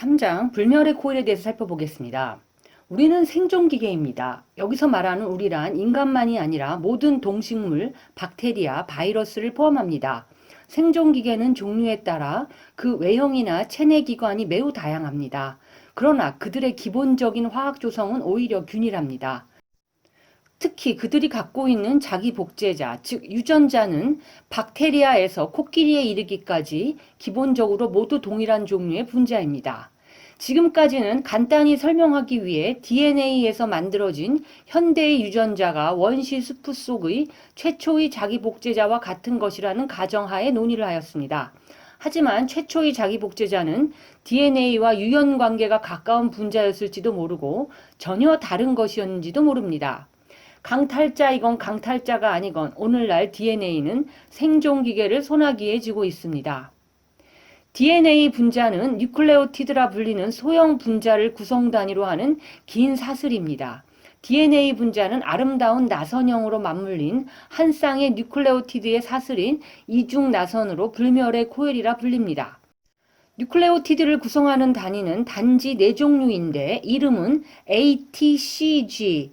3장 불멸의 코일에 대해서 살펴보겠습니다. 우리는 생존기계입니다. 여기서 말하는 우리란 인간만이 아니라 모든 동식물, 박테리아, 바이러스를 포함합니다. 생존기계는 종류에 따라 그 외형이나 체내기관이 매우 다양합니다. 그러나 그들의 기본적인 화학 조성은 오히려 균일합니다. 특히 그들이 갖고 있는 자기 복제자, 즉 유전자는 박테리아에서 코끼리에 이르기까지 기본적으로 모두 동일한 종류의 분자입니다. 지금까지는 간단히 설명하기 위해 DNA에서 만들어진 현대의 유전자가 원시 수프 속의 최초의 자기 복제자와 같은 것이라는 가정하에 논의를 하였습니다. 하지만 최초의 자기 복제자는 DNA와 유연 관계가 가까운 분자였을지도 모르고 전혀 다른 것이었는지도 모릅니다. 강탈자이건 강탈자가 아니건 오늘날 DNA는 생존기계를 소나기에 쥐고 있습니다. DNA 분자는 뉴클레오티드라 불리는 소형 분자를 구성 단위로 하는 긴 사슬입니다. DNA 분자는 아름다운 나선형으로 맞물린 한 쌍의 뉴클레오티드의 사슬인 이중 나선으로 불멸의 코일이라 불립니다. 뉴클레오티드를 구성하는 단위는 단지 4종류인데 이름은 ATCG,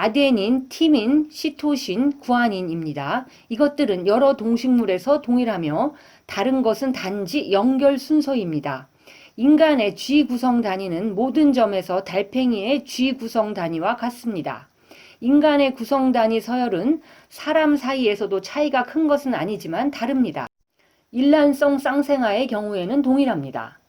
아데닌, 티민, 시토신, 구아닌입니다. 이것들은 여러 동식물에서 동일하며 다른 것은 단지 연결 순서입니다. 인간의 G 구성 단위는 모든 점에서 달팽이의 G 구성 단위와 같습니다. 인간의 구성 단위 서열은 사람 사이에서도 차이가 큰 것은 아니지만 다릅니다. 일란성 쌍생아의 경우에는 동일합니다.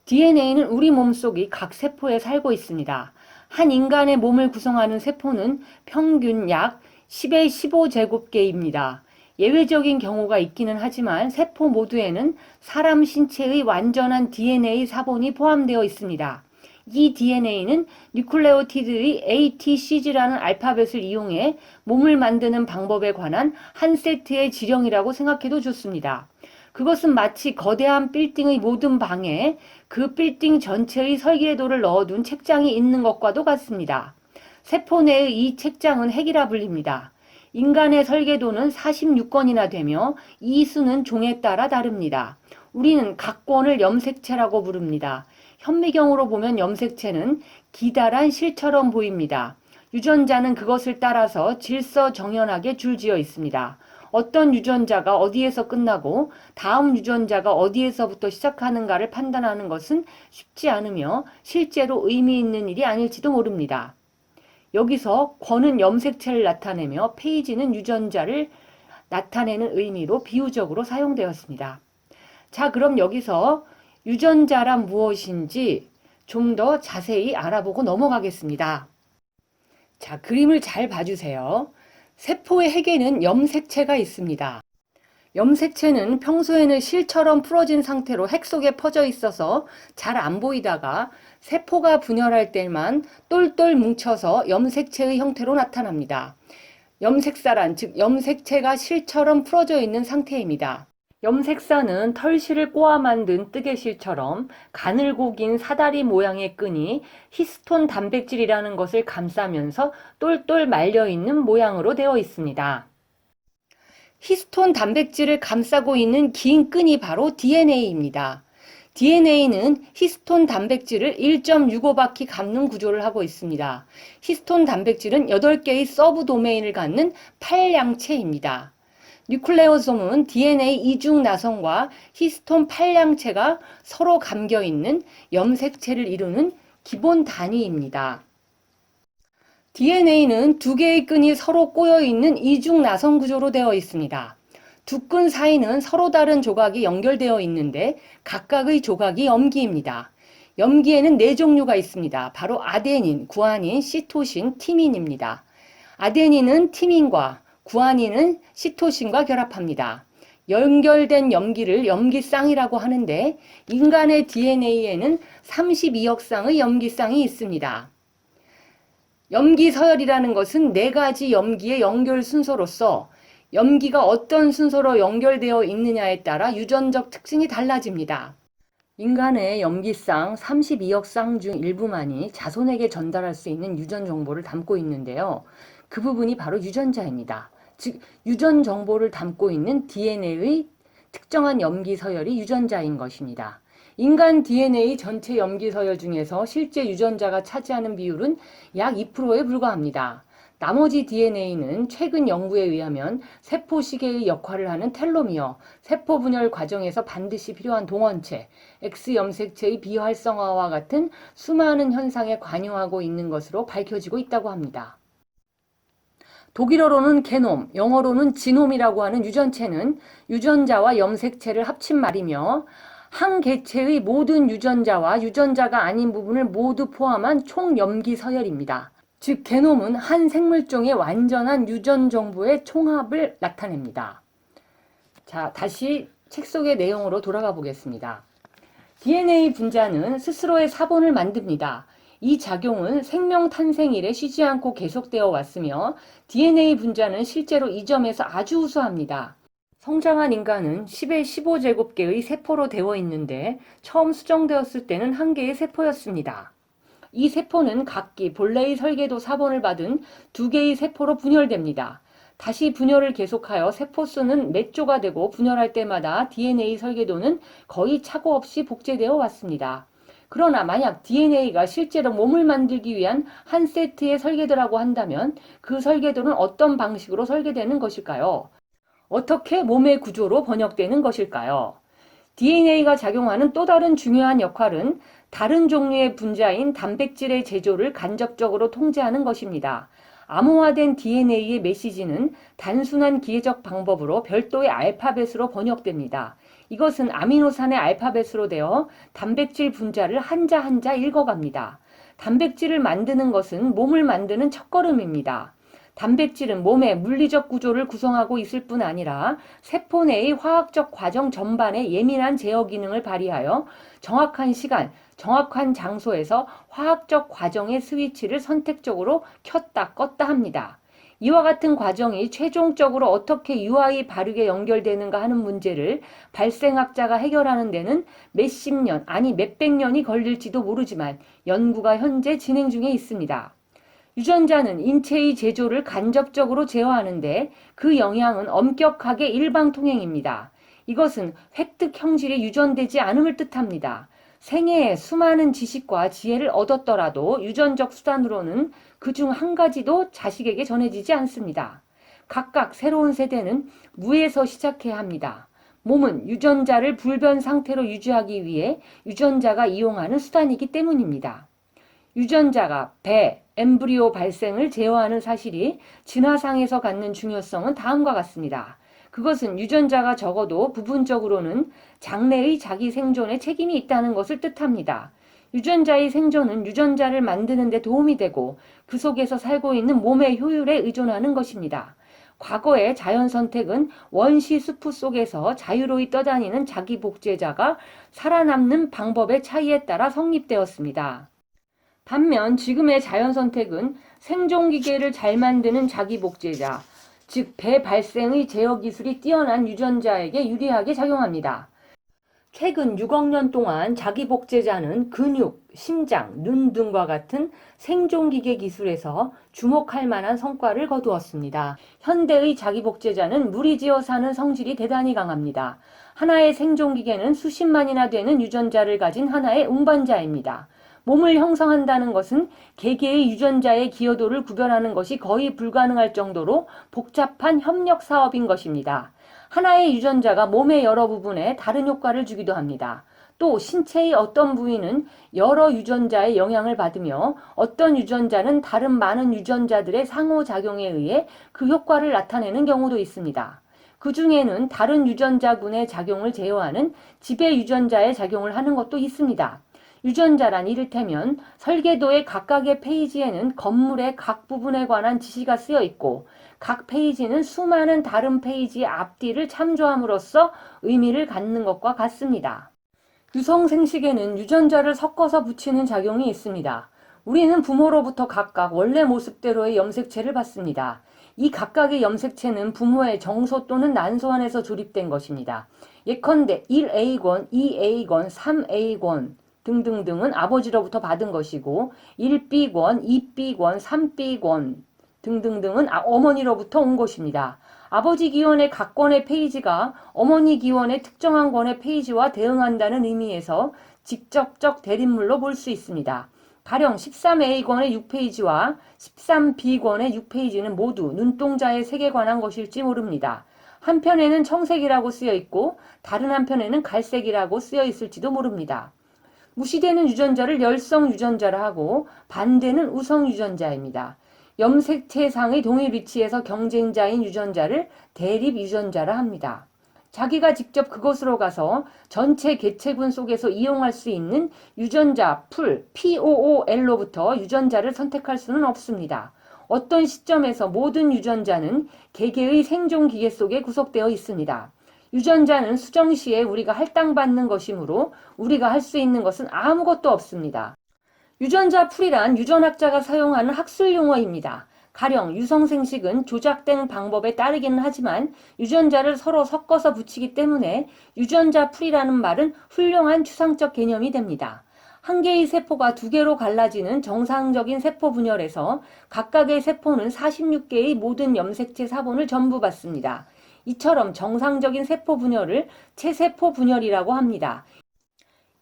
DNA는 우리 몸속의 각 세포에 살고 있습니다. 한 인간의 몸을 구성하는 세포는 평균 약 10의 15제곱개입니다. 예외적인 경우가 있기는 하지만 세포 모두에는 사람 신체의 완전한 DNA 사본이 포함되어 있습니다. 이 DNA는 뉴클레오티드의 ATCG라는 알파벳을 이용해 몸을 만드는 방법에 관한 한 세트의 지령이라고 생각해도 좋습니다. 그것은 마치 거대한 빌딩의 모든 방에 그 빌딩 전체의 설계도를 넣어둔 책장이 있는 것과도 같습니다. 세포 내의 이 책장은 핵이라 불립니다. 인간의 설계도는 46권이나 되며 이 수는 종에 따라 다릅니다. 우리는 각 권을 염색체라고 부릅니다. 현미경으로 보면 염색체는 기다란 실처럼 보입니다. 유전자는 그것을 따라서 질서정연하게 줄지어 있습니다. 어떤 유전자가 어디에서 끝나고 다음 유전자가 어디에서부터 시작하는가를 판단하는 것은 쉽지 않으며 실제로 의미 있는 일이 아닐지도 모릅니다. 여기서 권은 염색체를 나타내며 페이지는 유전자를 나타내는 의미로 비유적으로 사용되었습니다. 자, 그럼 여기서 유전자란 무엇인지 좀 더 자세히 알아보고 넘어가겠습니다. 자, 그림을 잘 봐주세요. 세포의 핵에는 염색체가 있습니다. 염색체는 평소에는 실처럼 풀어진 상태로 핵 속에 퍼져 있어서 잘 안 보이다가 세포가 분열할 때만 똘똘 뭉쳐서 염색체의 형태로 나타납니다. 염색사란 즉 염색체가 실처럼 풀어져 있는 상태입니다. 염색사는 털실을 꼬아 만든 뜨개실처럼 가늘고 긴 사다리 모양의 끈이 히스톤 단백질이라는 것을 감싸면서 똘똘 말려있는 모양으로 되어 있습니다. 히스톤 단백질을 감싸고 있는 긴 끈이 바로 DNA입니다. DNA는 히스톤 단백질을 1.65바퀴 감는 구조를 하고 있습니다. 히스톤 단백질은 8개의 서브 도메인을 갖는 팔량체입니다. 뉴클레오솜은 DNA 이중 나선과 히스톤 팔량체가 서로 감겨 있는 염색체를 이루는 기본 단위입니다. DNA는 2개의 끈이 서로 꼬여 있는 이중 나선 구조로 되어 있습니다. 두 끈 사이는 서로 다른 조각이 연결되어 있는데 각각의 조각이 염기입니다. 염기에는 4종류가 있습니다. 바로 아데닌, 구아닌, 시토신, 티민입니다. 아데닌은 티민과 구아닌은 시토신과 결합합니다. 연결된 염기를 염기쌍이라고 하는데 인간의 DNA에는 32억 쌍의 염기쌍이 있습니다. 염기 서열이라는 것은 4가지 염기의 연결 순서로서 염기가 어떤 순서로 연결되어 있느냐에 따라 유전적 특징이 달라집니다. 인간의 염기쌍 32억 쌍 중 일부만이 자손에게 전달할 수 있는 유전 정보를 담고 있는데요. 그 부분이 바로 유전자입니다. 즉 유전 정보를 담고 있는 DNA의 특정한 염기 서열이 유전자인 것입니다. 인간 DNA 전체 염기 서열 중에서 실제 유전자가 차지하는 비율은 약 2%에 불과합니다. 나머지 DNA는 최근 연구에 의하면 세포 시계의 역할을 하는 텔로미어, 세포 분열 과정에서 반드시 필요한 동원체, X염색체의 비활성화와 같은 수많은 현상에 관여하고 있는 것으로 밝혀지고 있다고 합니다. 독일어로는 게놈, 영어로는 지놈이라고 하는 유전체는 유전자와 염색체를 합친 말이며 한 개체의 모든 유전자와 유전자가 아닌 부분을 모두 포함한 총염기 서열입니다. 즉 게놈은 한 생물종의 완전한 유전 정보의 총합을 나타냅니다. 자, 다시 책 속의 내용으로 돌아가 보겠습니다. DNA 분자는 스스로의 사본을 만듭니다. 이 작용은 생명 탄생 이래 쉬지 않고 계속되어 왔으며 DNA 분자는 실제로 이 점에서 아주 우수합니다. 성장한 인간은 10의 15제곱개의 세포로 되어 있는데 처음 수정되었을 때는 한 개의 세포였습니다. 이 세포는 각기 본래의 설계도 사본을 받은 두 개의 세포로 분열됩니다. 다시 분열을 계속하여 세포 수는 몇 조가 되고 분열할 때마다 DNA 설계도는 거의 착오 없이 복제되어 왔습니다. 그러나 만약 DNA가 실제로 몸을 만들기 위한 한 세트의 설계도라고 한다면 그 설계도는 어떤 방식으로 설계되는 것일까요? 어떻게 몸의 구조로 번역되는 것일까요? DNA가 작용하는 또 다른 중요한 역할은 다른 종류의 분자인 단백질의 제조를 간접적으로 통제하는 것입니다. 암호화된 DNA의 메시지는 단순한 기계적 방법으로 별도의 알파벳으로 번역됩니다. 이것은 아미노산의 알파벳으로 되어 단백질 분자를 한자 한자 읽어갑니다. 단백질을 만드는 것은 몸을 만드는 첫걸음입니다. 단백질은 몸의 물리적 구조를 구성하고 있을 뿐 아니라 세포 내의 화학적 과정 전반에 예민한 제어 기능을 발휘하여 정확한 시간, 정확한 장소에서 화학적 과정의 스위치를 선택적으로 켰다 껐다 합니다. 이와 같은 과정이 최종적으로 어떻게 유아히 바르게 연결되는가 하는 문제를 발생학자가 해결하는 데는 몇십 년, 아니 몇백 년이 걸릴지도 모르지만 연구가 현재 진행 중에 있습니다. 유전자는 인체의 제조를 간접적으로 제어하는데 그 영향은 엄격하게 일방통행입니다. 이것은 획득 형질이 유전되지 않음을 뜻합니다. 생애에 수많은 지식과 지혜를 얻었더라도 유전적 수단으로는 그중 한 가지도 자식에게 전해지지 않습니다. 각각 새로운 세대는 무에서 시작해야 합니다. 몸은 유전자를 불변 상태로 유지하기 위해 유전자가 이용하는 수단이기 때문입니다. 유전자가 배, 엠브리오 발생을 제어하는 사실이 진화상에서 갖는 중요성은 다음과 같습니다. 그것은 유전자가 적어도 부분적으로는 장래의 자기 생존에 책임이 있다는 것을 뜻합니다. 유전자의 생존은 유전자를 만드는 데 도움이 되고 그 속에서 살고 있는 몸의 효율에 의존하는 것입니다. 과거의 자연 선택은 원시 숲 속에서 자유로이 떠다니는 자기 복제자가 살아남는 방법의 차이에 따라 성립되었습니다. 반면 지금의 자연 선택은 생존기계를 잘 만드는 자기 복제자, 즉 배 발생의 제어 기술이 뛰어난 유전자에게 유리하게 작용합니다. 최근 6억 년 동안 자기 복제자는 근육, 심장, 눈 등과 같은 생존기계 기술에서 주목할 만한 성과를 거두었습니다. 현대의 자기 복제자는 무리지어 사는 성질이 대단히 강합니다. 하나의 생존기계는 수십만이나 되는 유전자를 가진 하나의 운반자입니다. 몸을 형성한다는 것은 개개의 유전자의 기여도를 구별하는 것이 거의 불가능할 정도로 복잡한 협력 사업인 것입니다. 하나의 유전자가 몸의 여러 부분에 다른 효과를 주기도 합니다. 또 신체의 어떤 부위는 여러 유전자의 영향을 받으며 어떤 유전자는 다른 많은 유전자들의 상호작용에 의해 그 효과를 나타내는 경우도 있습니다. 그 중에는 다른 유전자군의 작용을 제어하는 지배 유전자의 작용을 하는 것도 있습니다. 유전자란 이를테면 설계도의 각각의 페이지에는 건물의 각 부분에 관한 지시가 쓰여 있고 각 페이지는 수많은 다른 페이지의 앞뒤를 참조함으로써 의미를 갖는 것과 같습니다. 유성생식에는 유전자를 섞어서 붙이는 작용이 있습니다. 우리는 부모로부터 각각 원래 모습대로의 염색체를 받습니다. 이 각각의 염색체는 부모의 정소 또는 난소 안에서 조립된 것입니다. 예컨대 1A권, 2A권, 3A권 등등등은 아버지로부터 받은 것이고 1B권, 2B권, 3B권 등등등은 어머니로부터 온 것입니다. 아버지 기원의 각 권의 페이지가 어머니 기원의 특정한 권의 페이지와 대응한다는 의미에서 직접적 대립물로 볼 수 있습니다. 가령 13A권의 6페이지와 13B권의 6페이지는 모두 눈동자의 색에 관한 것일지 모릅니다. 한편에는 청색이라고 쓰여 있고 다른 한편에는 갈색이라고 쓰여 있을지도 모릅니다. 무시되는 유전자를 열성 유전자라 하고 반대는 우성 유전자입니다. 염색체상의 동일 위치에서 경쟁자인 유전자를 대립 유전자라 합니다. 자기가 직접 그곳으로 가서 전체 개체군 속에서 이용할 수 있는 유전자 풀 POOL로부터 유전자를 선택할 수는 없습니다. 어떤 시점에서 모든 유전자는 개개의 생존 기계 속에 구속되어 있습니다. 유전자는 수정 시에 우리가 할당받는 것이므로 우리가 할 수 있는 것은 아무것도 없습니다. 유전자 풀이란 유전학자가 사용하는 학술 용어입니다. 가령 유성생식은 조작된 방법에 따르기는 하지만 유전자를 서로 섞어서 붙이기 때문에 유전자 풀이라는 말은 훌륭한 추상적 개념이 됩니다. 한 개의 세포가 두 개로 갈라지는 정상적인 세포 분열에서 각각의 세포는 46개의 모든 염색체 사본을 전부 받습니다. 이처럼 정상적인 세포 분열을 체세포 분열이라고 합니다.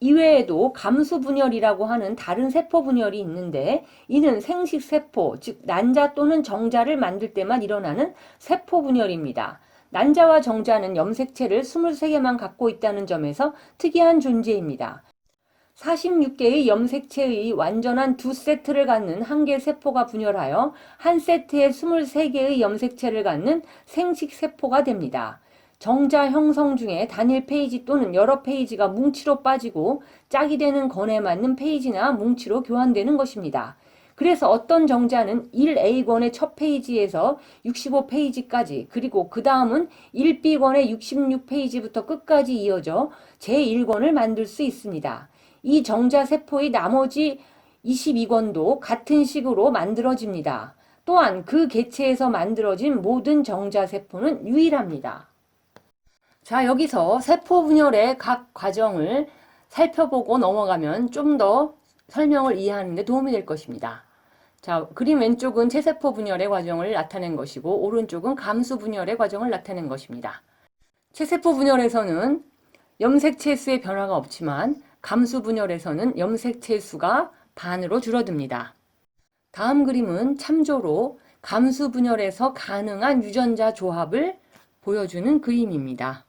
이외에도 감수 분열이라고 하는 다른 세포 분열이 있는데 이는 생식세포, 즉 난자 또는 정자를 만들 때만 일어나는 세포 분열입니다. 난자와 정자는 염색체를 23개만 갖고 있다는 점에서 특이한 존재입니다. 46개의 염색체의 완전한 두 세트를 갖는 한 개 세포가 분열하여 한 세트에 23개의 염색체를 갖는 생식세포가 됩니다. 정자 형성 중에 단일 페이지 또는 여러 페이지가 뭉치로 빠지고 짝이 되는 건에 맞는 페이지나 뭉치로 교환되는 것입니다. 그래서 어떤 정자는 1A권의 첫 페이지에서 65페이지까지 그리고 그 다음은 1B권의 66페이지부터 끝까지 이어져 제1권을 만들 수 있습니다. 이 정자 세포의 나머지 22권도 같은 식으로 만들어집니다. 또한 그 개체에서 만들어진 모든 정자 세포는 유일합니다. 자, 여기서 세포 분열의 각 과정을 살펴보고 넘어가면 좀 더 설명을 이해하는 데 도움이 될 것입니다. 자, 그림 왼쪽은 체세포 분열의 과정을 나타낸 것이고 오른쪽은 감수 분열의 과정을 나타낸 것입니다. 체세포 분열에서는 염색체 수의 변화가 없지만 감수 분열에서는 염색체 수가 반으로 줄어듭니다. 다음 그림은 참조로 감수 분열에서 가능한 유전자 조합을 보여주는 그림입니다.